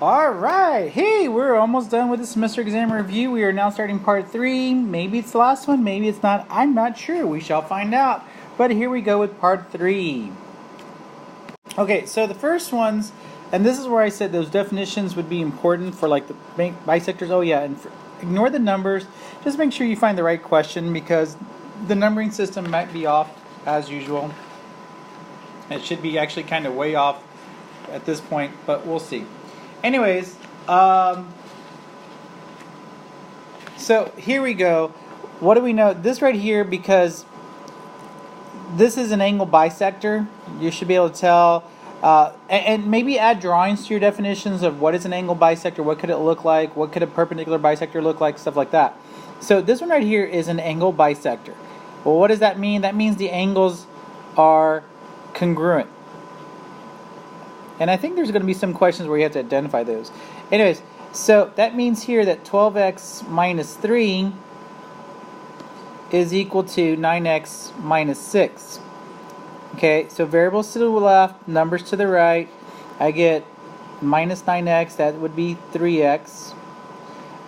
All right, hey, we're almost done with the semester exam review. We are now starting part 3. Maybe it's the last one, maybe it's not. I'm not sure. We shall find out. But here we go with part 3. Okay, so the first ones, and this is where I said those definitions would be important for like the bisectors. Oh yeah, and ignore the numbers. Just make sure you find the right question because the numbering system might be off as usual. It should be actually kind of way off at this point, but we'll see. Anyways, so here we go. What do we know? This right here, because this is an angle bisector, you should be able to tell, and maybe add drawings to your definitions of what is an angle bisector, what could it look like, what could a perpendicular bisector look like, stuff like that. So this one right here is an angle bisector. Well, what does that mean? That means the angles are congruent. And I think there's going to be some questions where you have to identify those. Anyways, so that means here that 12x minus 3 is equal to 9x minus 6. Okay, so variables to the left, numbers to the right. I get minus 9x, that would be 3x.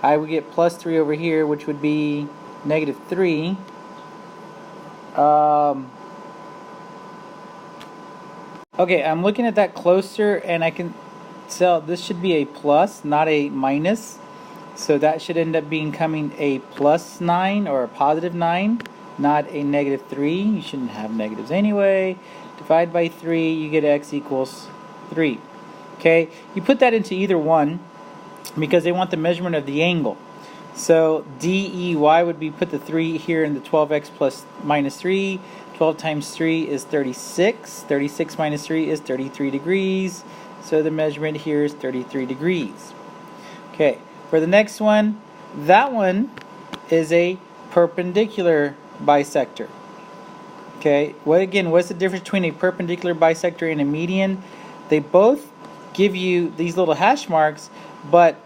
I would get plus 3 over here, which would be negative 3. Okay, I'm looking at that closer and I can tell this should be a plus, not a minus. So that should end up becoming a plus 9 or a positive 9, not a negative 3. You shouldn't have negatives anyway. Divide by 3, you get x equals 3. Okay, you put that into either one because they want the measurement of the angle. So DEY would be, put the 3 here in the 12x plus minus 3. 12 times 3 is 36. 36 minus 3 is 33 degrees. So the measurement here is 33 degrees. Okay, for the next one, that one is a perpendicular bisector. Okay, what's the difference between a perpendicular bisector and a median? They both give you these little hash marks, but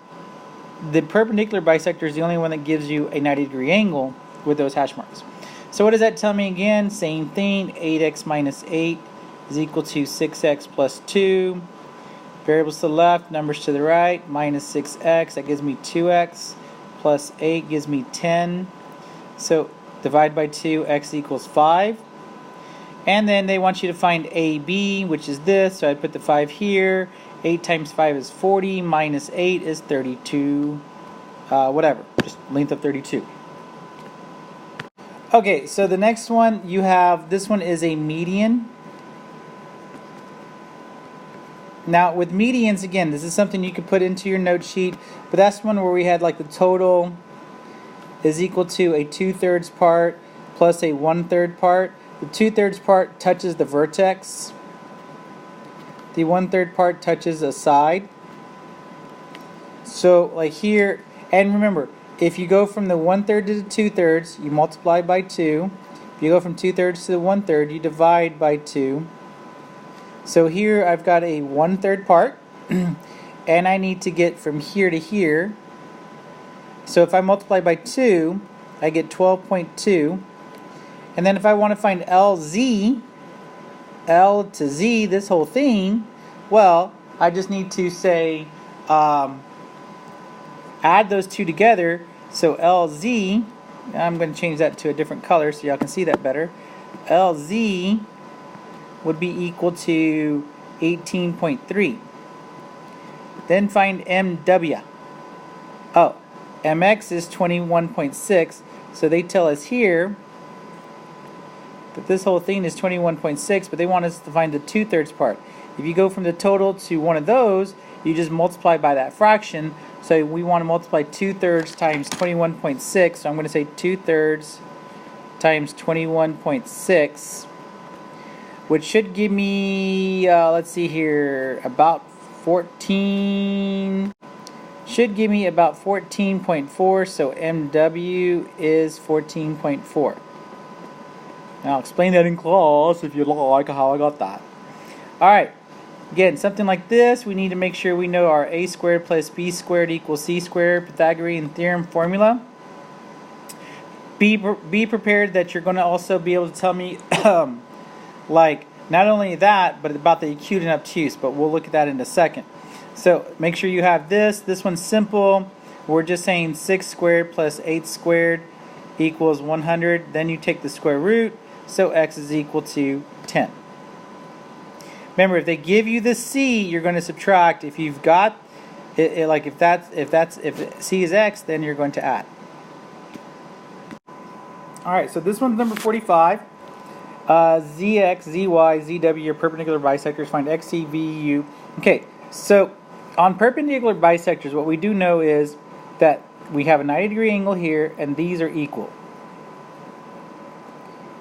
the perpendicular bisector is the only one that gives you a 90-degree angle with those hash marks. So what does that tell me again? Same thing, 8x minus 8 is equal to 6x plus 2. Variables to the left, numbers to the right, minus 6x, that gives me 2x, plus 8 gives me 10. So divide by 2, x equals 5. And then they want you to find AB, which is this, so I put the 5 here. 8 times 5 is 40, minus 8 is 32, whatever, just length of 32. Okay, so the next one you have, this one is a median. Now with medians, again, this is something you could put into your note sheet, but that's one where we had like the total is equal to a 2/3 part plus a 1/3 part. The 2/3 part touches the vertex. The 1/3 part touches a side. So like here, and remember, if you go from the 1/3 to the 2/3, you multiply by 2. If you go from 2/3 to the 1/3, you divide by 2. So here I've got a 1/3 part, and I need to get from here to here. So if I multiply by 2, I get 12.2. And then if I want to find LZ, L to Z, this whole thing, well, I just need to say, add those two together. So LZ, I'm going to change that to a different color so y'all can see that better. LZ would be equal to 18.3. Then find MW. Oh, MX is 21.6. So they tell us here that this whole thing is 21.6, but they want us to find the 2/3 part. If you go from the total to one of those, you just multiply by that fraction. So we want to multiply 2/3 times 21.6. So I'm going to say 2/3 times 21.6, which should give me, let's see here, about 14. Should give me about 14.4. So MW is 14.4. Now I'll explain that in class if you like how I got that. Alright, again, something like this, we need to make sure we know our a squared plus b squared equals c squared Pythagorean theorem formula. Be prepared that you're going to also be able to tell me like not only that, but about the acute and obtuse, but we'll look at that in a second. So make sure you have this. This one's simple. We're just saying 6 squared plus 8 squared equals 100. Then you take the square root, so x is equal to 10. Remember, if they give you the c, you're going to subtract. If you've got like if c is x, then you're going to add. All right, so this one's number 45. Zx, zy, zw are perpendicular bisectors. Find xc, vu. Okay, so on perpendicular bisectors, what we do know is that we have a 90-degree angle here, and these are equal.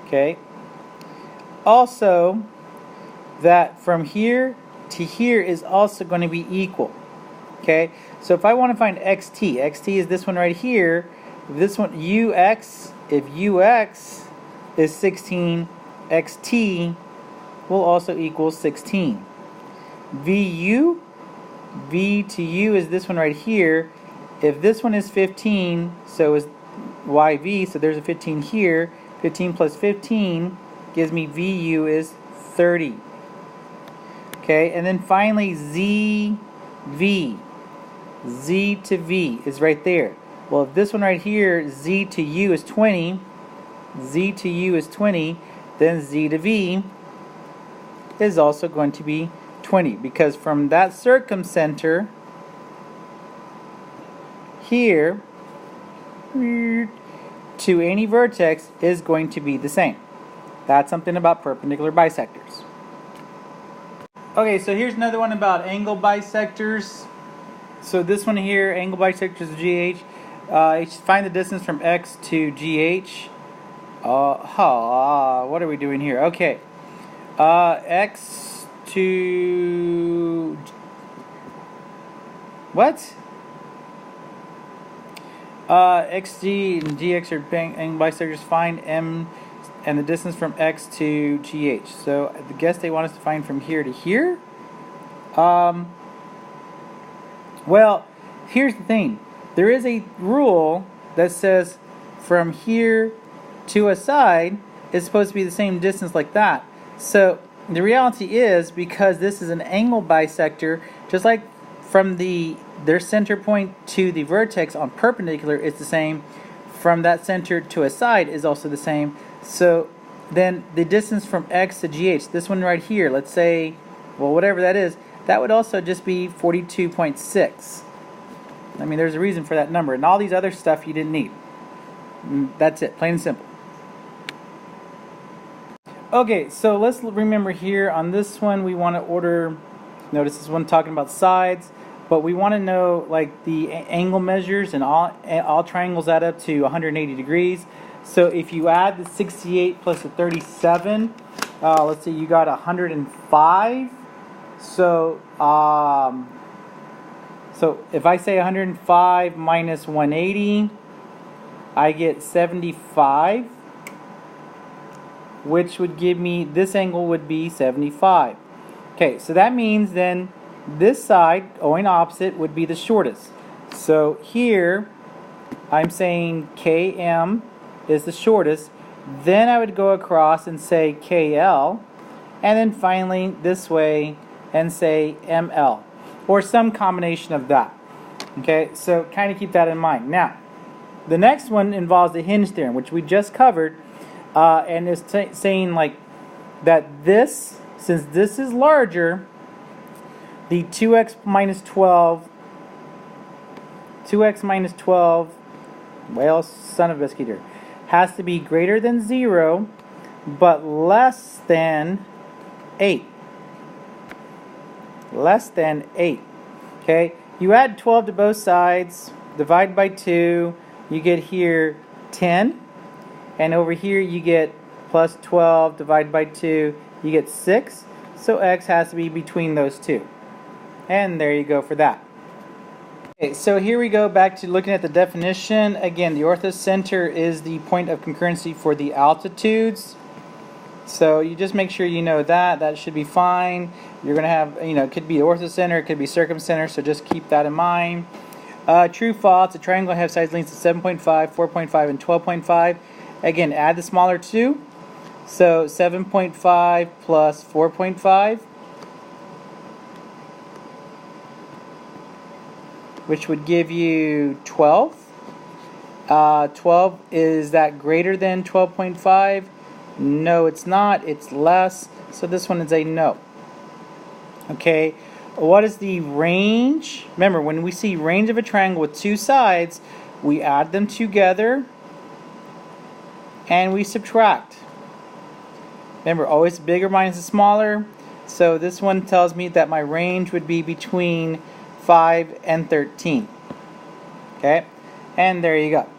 Okay. Also, that from here to here is also going to be equal. Okay, so if I want to find xt is this one right here. This one, ux, if ux is 16, xt will also equal 16. vu, v to u is this one right here. If this one is 15, so is yv, so there's a 15 here. 15 plus 15 gives me vu is 30. Okay, and then finally zv. Z to v is right there. Well, if this one right here, z to u is 20, z to u is 20, then z to v is also going to be 20, because from that circumcenter here to any vertex is going to be the same. That's something about perpendicular bisectors. Okay, so here's another one about angle bisectors. So this one here, angle bisectors of GH. Find the distance from X to GH. What are we doing here? Okay. X to... What? XG and GX are angle bisectors. Find M and the distance from X to GH. So I guess they want us to find from here to here. Well, here's the thing. There is a rule that says from here to a side is supposed to be the same distance like that. So the reality is, because this is an angle bisector, just like from their center point to the vertex on perpendicular is the same, from that center to a side is also the same. So then the distance from X to GH, this one right here, let's say, well, whatever that is, that would also just be 42.6. I mean, there's a reason for that number. And all these other stuff you didn't need. That's it, plain and simple. Okay, so let's remember here on this one we want to order, notice this one talking about sides, but we want to know like the angle measures, and all triangles add up to 180 degrees. So if you add the 68 plus the 37, let's see, you got 105. So if I say 105 minus 180, I get 75, which would give me, this angle would be 75. Okay, so that means then this side, going opposite, would be the shortest. So here, I'm saying KM is the shortest. Then I would go across and say KL, and then finally this way and say ML, or some combination of that. Okay, so kind of keep that in mind. Now, the next one involves the hinge theorem, which we just covered, and is saying like that this, since this is larger, the 2x minus 12, well, son of a biscuit here, has to be greater than 0, but less than 8. Less than 8. Okay, you add 12 to both sides, divide by 2, you get here 10, and over here you get plus 12 divided by 2, you get 6. So x has to be between those two. And there you go for that. Okay, so here we go back to looking at the definition. Again, the orthocenter is the point of concurrency for the altitudes. So you just make sure you know that. That should be fine. You're going to have, it could be orthocenter, it could be circumcenter, so just keep that in mind. True, false. A triangle has side lengths of 7.5, 4.5, and 12.5. Again, add the smaller two. So 7.5 plus 4.5 which would give you 12. 12, is that greater than 12.5? No, it's not. It's less. So this one is a no. Okay, what is the range? Remember, when we see range of a triangle with two sides, we add them together and we subtract. Remember, always bigger minus the smaller. So this one tells me that my range would be between 5 and 13. Okay, and there you go.